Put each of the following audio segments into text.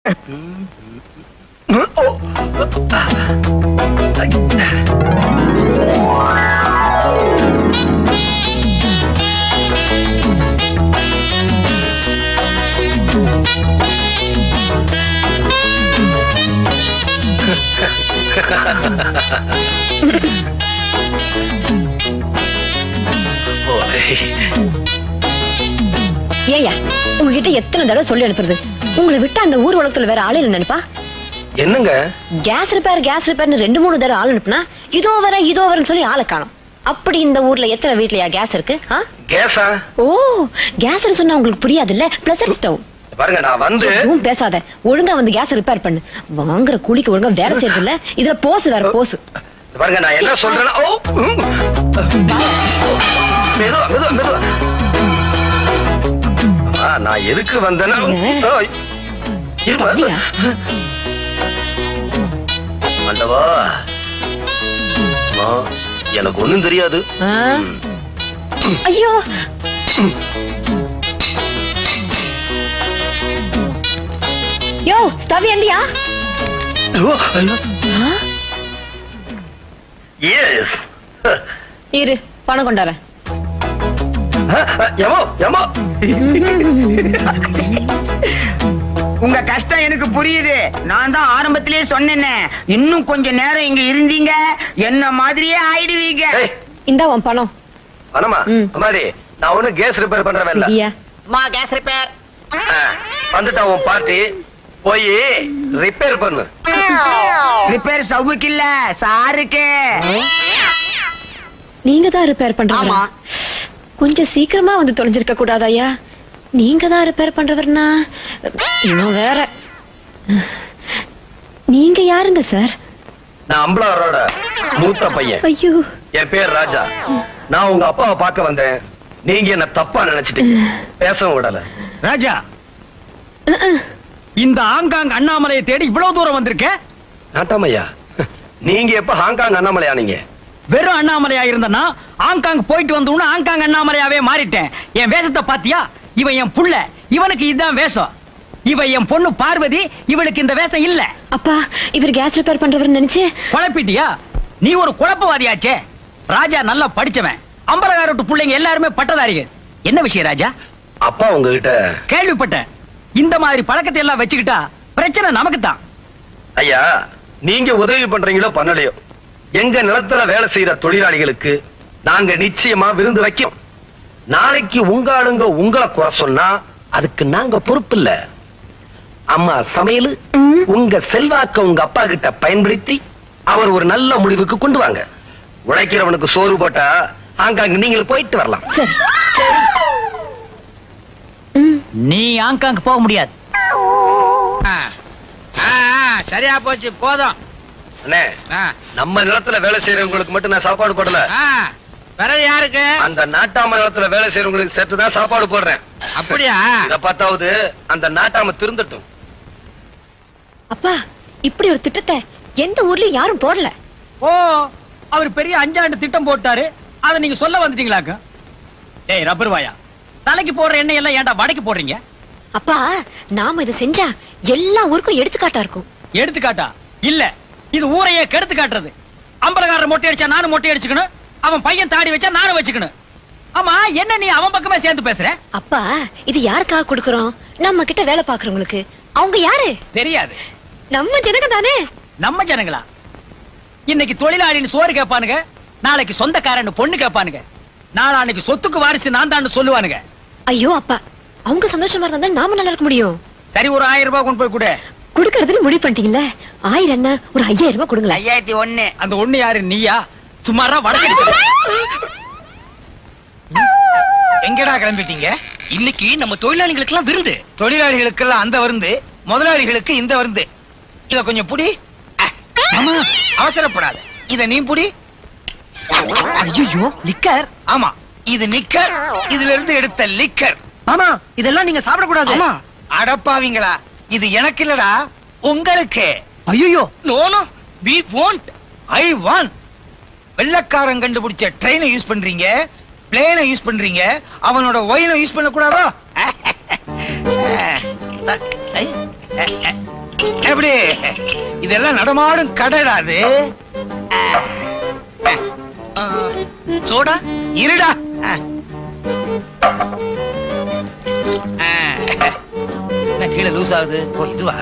ஏயா உங்ககிட்ட எத்தனை தடவை சொல்லி அனுப்புறது? உங்களை விட்டு அந்த ஊர் உலகத்துல வேற ஆளு இல்ல நினைப்பா? என்னங்க கேஸ் ரிப்பேர்னு 2-3 தடவை ஆள் அனுப்புனா இதோ வரன்னு சொல்லி ஆளை காணும். அப்படி இந்த ஊர்ல எத்தனை வீட்லயா கேஸ் இருக்கு? கேஸா? ஓ, கேஸ்னு சொன்னா உங்களுக்கு புரியாது இல்ல? Pleasure stove. பாருங்க, நான் வந்து பேசாத, ஒழுங்கா வந்து கேஸ் ரிப்பேர் பண்ணு. வாங்குற கூலிக்கு ஒழுங்கா வேலை செய்யறது இல்ல. இதுல போஸ் வேற போஸ். பாருங்க, நான் என்ன சொல்றேன்னா, நான் எதுக்கு வந்தேன்னா, மண்டவா எனக்கு ஒண்ணும் தெரியாது. ஐயோ, யோ ஸ்டவ் எந்தியா? எஸ், இரு பணம் கொண்டாரேன். உங்க கஷ்டம் எனக்கு புரியுது. நான் தான் ஆரம்பத்திலே சொன்னேனே, இன்னும் கொஞ்ச நேரம் இங்க இருந்தீங்க என்ன மாதிரியே ஆயிடுவீங்க. இந்தா உன் பணம். பணமா? அம்மாடி, நான் ஒண்ணு கேஸ் ரிப்பேர் பண்றேன் இல்ல. மா கேஸ் ரிப்பேர் வந்துட்டா உன் பார்ட்டி, போய் ரிப்பேர் பண்ணு. ரிப்பேர் ஸ்டவ்வுக்கு இல்ல, சாருக்கு. நீங்க தான் ரிப்பேர் பண்றீங்க. கொஞ்சம் சீக்கிரமா வந்து தொலைஞ்சிருக்க கூடாதாயா? நீங்க தான் ரிப்பேர் பண்றவர்னா இன்னும் வேற. நீங்க யாருங்க சார்? நான் அம்பலாரோட மூத்த பையன். ஐயோ, என் பேர் ராஜா. நான் உங்க அப்பாவை பார்க்க வந்தேன். நீங்க என்ன தப்பா நினைச்சிட்டீங்க, பேசவும் விடல. ராஜா, இந்த ஹாங்காங் அண்ணாமலையை தேடி இவ்வளவு தூரம் வந்திருக்க? நாட்டாமையா, நீங்க எப்ப ஹாங்காங் அண்ணாமலையா? நீங்க வெறும் அண்ணாமலையா இருந்தனா ஹாங்காங் போயிட்டு வந்தோம்னா ஹாங்காங் அண்ணாமலையாவே மாறிட்டேன். என் வேஷத்தை பாத்தியா? இவன் என் புள்ள, இவனுக்கு இதுதான் வேஷம். இவ என் பொண்ணு பார்வதி, இவளுக்கு இந்த வேஷம் இல்ல. அப்பா, இவர் கேஸ் ரிப்பேர் பண்றவர் நினைச்சு குழப்பிட்டியா? நீ ஒரு குழப்பவாதியாச்சே. ராஜா நல்லா படிச்சவன். அம்பலகாரட்டு பிள்ளைங்க எல்லாருமே பட்டதாரிகள். என்ன விஷயம் ராஜா? அப்பா உங்ககிட்ட கேள்விப்பட்டேன். இந்த மாதிரி பழக்கத்தை எல்லாம் வச்சுக்கிட்டா பிரச்சனை நமக்கு தான். ஐயா, நீங்க உதவி பண்றீங்களோ பண்ணலையோ, எங்க நிலத்துல வேலை செய்யற தொழிலாளிகளுக்கு நாங்க நிச்சயமா விருந்து வைக்கும். நாளைக்கு உங்க ஆளுங்க உங்களை குறை சொன்னா அதுக்கு நாங்க பொறுப்பு இல்ல. அம்மா சமையல் உங்க செல்வாக்க உங்க அப்பா கிட்ட பயன்படுத்தி அவர் ஒரு நல்ல முடிவுக்கு கொண்டு வாங்க. உழைக்கிறவனுக்கு சோறு போட்டா ஹாங்காங் நீங்க போயிட்டு வரலாம். நீ ஹாங்காங் போக முடியாது. சரியா போச்சு, போதும். அண்ணே, நம்ம நிலத்துல வேலை செய்யறவங்களுக்கு மட்டும் நான் சாப்பாடு போடல. வேற யாருக்கு? அந்த நாட்டாம நிலத்துல வேலை செய்யறவங்களுக்கு சேர்த்துதான் சாப்பாடு போடுறேன். அப்படியா? இத பார்த்தாவது அந்த நாட்டாம திருந்தட்டும். அப்பா, இப்படி ஒரு திட்டத்தை எந்த ஊர்லயும் யாரும் போடல. ஓ, அவர் பெரிய 5 ஆண்டு திட்டம் போட்டாரு. அத நீங்க சொல்ல வந்துட்டீங்களாக்க? டேய் ரப்பர் வாயா, தலைக்கு போடுற எண்ணெய் எல்லாம் ஏன்டா வடைக்கு போடுறீங்க? அப்பா, நாம இதை செஞ்சா எல்லா ஊருக்கும் எடுத்துக்காட்டா இருக்கும். எடுத்துக்காட்டா? இல்ல, இது ஊரையே கெடுத்து காட்டுறது. அம்பலகாரர் மொட்டை அடிச்சா நானும் மொட்டை அடிச்சுக்கணும், அவன் பையன் தாடி வச்சா நானும் வச்சுக்கணும். ஆமா, என்ன நீ அவன் பக்கமே சேர்ந்து பேசுற? அப்பா, இது யாருக்காக கொடுக்கறோம்? நம்ம கிட்ட வேலை பாக்குறவங்களுக்கு. அவங்க யாரு தெரியாது. நம்ம ஜனங்க தானே. நம்ம ஜனங்களா? இன்னைக்கு தொழிலாளின்னு சோறு கேட்பானுங்க, நாளைக்கு சொந்தக்காரன்னு பொண்ணு கேட்பானுங்க, நாளைக்கு சொத்துக்கு வாரிசு நான் தான் சொல்லுவானுங்க. ஐயோ அப்பா, அவங்க சந்தோஷமா இருந்தா நாம நல்லா இருக்க முடியும். சரி, ஒரு 1000 ரூபாய் கொண்டு போய் கொடு. குடுக்கறதுல முடிவு பண்ணிட்டீங்கல்ல, 1000 என்ன, ஒரு 5000 ரூபாய் கொடுங்களா. 5001. அந்த ஒண்ணு யாரு? நீயா? சும்மாரா வடக்கு. எங்கடா கிளம்பிட்டீங்க? இன்னைக்கு நம்ம தொழிலாளிகளுக்கு எல்லாம் விருந்து. தொழிலாளிகளுக்கு எல்லாம் அந்த விருந்து, முதலாளிகளுக்கு இந்த விருந்து. இத கொஞ்சம் புடி. அவசரப்படாத, இத நீ புடி. ஐயோ, லிக்கர். ஆமா, இது நிக்கர். இதுல இருந்து எடுத்த லிக்கர். ஆமா, இதெல்லாம் நீங்க சாப்பிட கூடாது. ஆமா. அடப்பாவீங்களா, இது எனக்கு இல்லடா, உங்களுக்கு. ஐயோ, no no, we won't. I want. வெள்ளக்காரன் கண்டுபிடிச்ச ட்ரெயினை யூஸ் பண்றீங்க, பிளேனை யூஸ் பண்றீங்க, அவனோட ஒயினை யூஸ் பண்ண கூடாதா? எப்படி இதெல்லாம் நடமாடும் கடைடாது. சோடா இருடா. கீழே லூஸ் ஆகுது. ஓ இதுவா?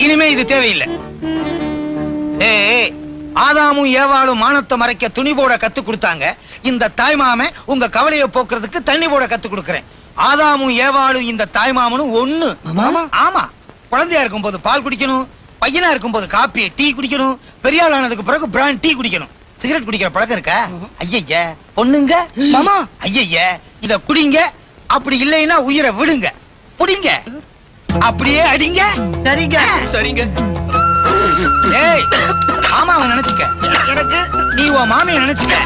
இனிமே இது தேவையில்லை. ஆதாமும் ஏவாளும் மானத்தை மறைக்க துணி போட கத்து கொடுத்தாங்க. இந்த தாய்மாம உங்க கவலையை போக்குறதுக்கு தண்ணி போட கத்து கொடுக்கறேன். ஆதாமும் ஏவாளும் இந்த தாய்மாமனும் ஒண்ணு. ஆமா, குழந்தையா இருக்கும் போது பால் குடிக்கணும், பையனா இருக்கும் போது காப்பி டீ குடிக்கணும், பெரிய ஆளானதுக்கு பிறகு பிராண்ட் டீ குடிக்கணும். சிகரெட் குடிக்கிற பழக்கம் இருக்கா? ஐயய்ய பொண்ணுங்க மாமா, ஐயய்ய இத குடிங்க. அப்படி இல்லைன்னா உயிரை விடுங்க, புடிங்க, அப்படியே அடிங்க. சரிங்க சரிங்க. ஏய் மாமாவை நினைச்சுக்க, எனக்கு நீ உன் மாமியை நினைச்சுக்க.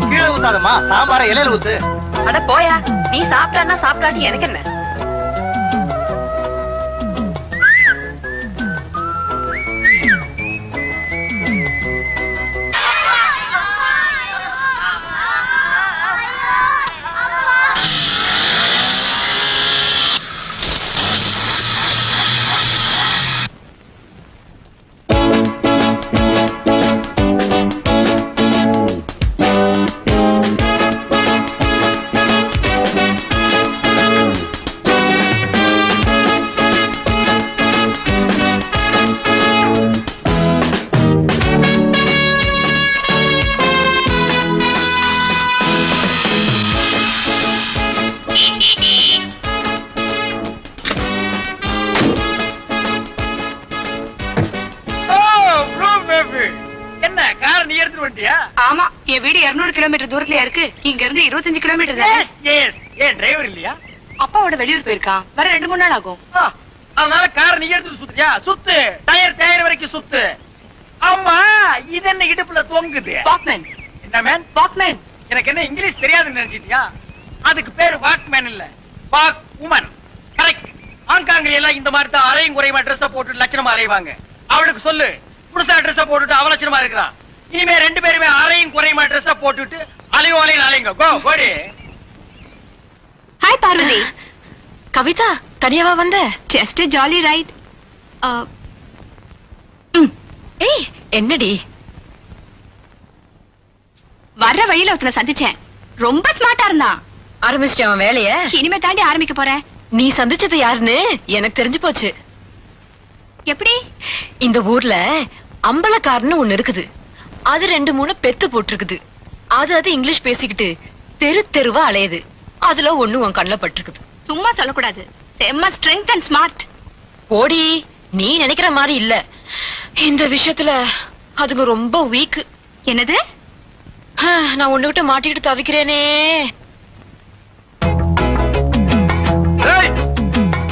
கீழே ஊத்தாதம்மா, சாம்பார இலையில ஊத்து. அட போயா, நீ சாப்பிட்டான்னா சாப்பிடாட்டி எனக்கு என்ன? ஆமா, என் வீடு 200 கிலோமீட்டர் தூரத்துல இருக்கு. இங்க இருந்து 25 கிலோமீட்டர் தான். ஏன் டிரைவர் இல்லையா? அப்பாவோட வெளியூர் போயிருக்கான், வர 2-3 நாள் ஆகும். அதனால கார் நீ எடுத்து சுத்துறியா? சுத்து, டயர் வரைக்கும் சுத்து. ஆமா, இது என்ன இடுப்புல தொங்குது? வாக்மேன். என்ன மேன்? வாக்மேன். எனக்கு என்ன இங்கிலீஷ் தெரியாதுன்னு நினைச்சிட்டியா? அதுக்கு பேரு வாக்மேன் இல்ல, வாக் உமன். கரெக்ட். ஆங்காங்க எல்லாம் இந்த மாதிரி தான் அரையும் குறையுமா ட்ரெஸ் போட்டு லட்சணமா அலைவாங்க. அவளுக்கு சொல்லு, புதுசா ட்ரெஸ் போட்டுட்டு அவ லட்சணமா இருக்கிறான். இனிமே 2 பேருமே அரையும் குறையுமா ட்ரெஸ் போட்டுட்டு அலையும் அலைங்க. கோ கோடி. ஹாய் பார்வதி. கவிதா, தனியாவா வந்த? Just jolly right. ஏய் என்னடி? வர்ற வழியில ஒருத்தனை சந்திச்சேன், ரொம்ப ஸ்மார்ட்டா இருந்தான். ஆரம்பிச்சிட்டு அவன் வேலைய? இனிமே தாண்டி ஆரம்பிக்க போறேன். நீ சந்திச்சது யாருன்னு எனக்கு தெரிஞ்சு போச்சு. எப்படி? இந்த ஊர்ல அம்பலக்காரன்னு ஒண்ணு இருக்குது. அது 2-3 பெத்து போட்டிருக்குது. அது இங்கிலீஷ் பேசிக்கிட்டு தெருவா அலையுது. அதுல ஒண்ணு உன் கண்ணுல பட்டிருக்குது. சும்மா சொல்லக்கூடாது, செம்ம ஸ்ட்ரெங்த் அண்ட் ஸ்மார்ட். ஓடி, நீ நினைக்கிற மாதிரி இல்ல. இந்த விஷயத்துல அதுங்க ரொம்ப வீக். என்னது? நான் ஒண்ணுகிட்ட மாட்டிக்கிட்டு தவிக்கிறேனே.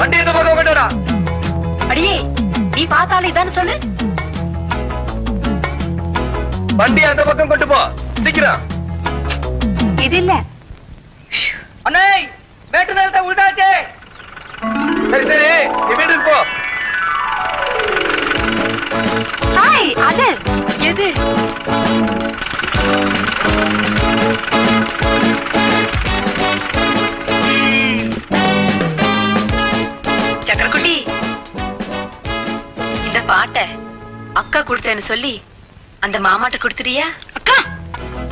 வண்டி இந்த பக்கம் கொண்டுடா. அடியே, நீ பார்த்தாலும் இதான்னு சொல்லு. வண்டி அந்த பக்கம் கொண்டு போ, சீக்கிரம். இது இல்ல அண்ணே, மேட்டு நேரத்தை உள்டாச்சே. சரி சரி, நீ வீட்டுக்கு போ. Hi other. எது? சக்கரக்குட்டி, இந்த பாட்டை அக்கா கொடுத்தேன்னு சொல்லி அந்த மாமாட்ட கொடுத்துறியா? அக்கா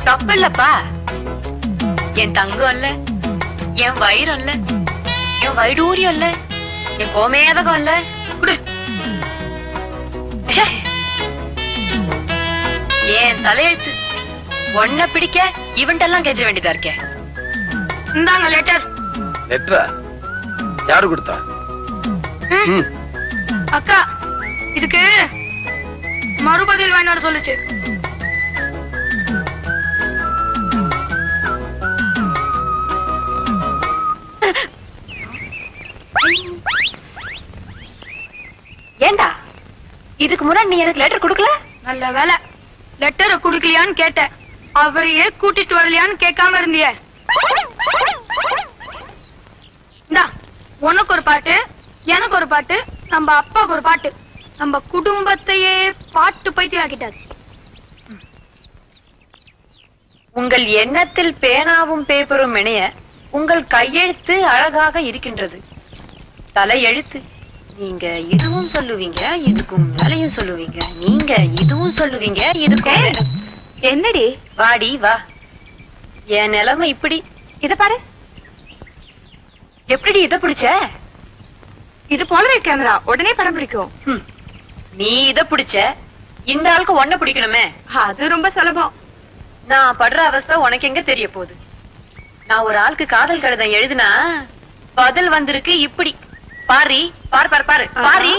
தப்பு இல்லப்பா. என் தங்கம் இல்ல, என் வைரம் இல்ல, என் வைடூரியம் இல்ல, என் கோமேதகம் இல்ல. குடு. ச்சே. என் தலையெழுத்து. ஒன்ன பிடிக்க இவன்டெல்லாம் கெஞ்ச வேண்டியதா இருக்கே. இந்தாங்க லெட்டர். லெட்டரா? யாரு கொடுத்தா? அக்கா, இதுக்கு மறுபதில் வேணாம் சொல்லுச்சு. ஏண்டா, இதுக்கு முன்னாடி நீ எனக்கு லெட்டர் கொடுக்கல? நல்ல வேலை, லெட்டரை குடுக்கலையான்னு கேட்டேன். அவரையே கூட்டிட்டு வரலையான்னு கேட்காம இருந்தியே. உனக்கு ஒரு பாட்டு, எனக்கு ஒரு பாட்டு, நம்ம அப்பாவுக்கு ஒரு பாட்டு, நம்ம குடும்பத்தையே பாட்டு பைத்தியம் ஆக்கிட்டாரு. உங்கள் எண்ணத்தில் பேனாவும் பேப்பரும் இணைய உங்கள் கையெழுத்து அழகாக இருக்கின்றது. தலையெழுத்து. நீங்க இதுவும் சொல்லுவீங்க, இதுக்கும் வேலையும் சொல்லுவீங்க. நீங்க இதுவும் சொல்லுவீங்க, இதுக்கும் என்னடி? வாடி வா. என் நிலைமை இப்படி. இத பாரு. எப்படி இத பிடிச்ச? இது போலவே கேமரா உடனே படம் பிடிக்கும். நீ இத பிடிச்ச, இந்த ஆளுக்கு ஒன்ன பிடிக்கணுமே. அது ரொம்ப சுலபம். நான் படுற அவஸ்தை உனக்கு எங்க தெரிய போகுது? நான் ஒரு ஆளுக்கு காதல் கடிதம் எழுதுனா பதில் வந்திருக்கு இப்படி. பாரி, பாரு பாரு பாரு பாரி.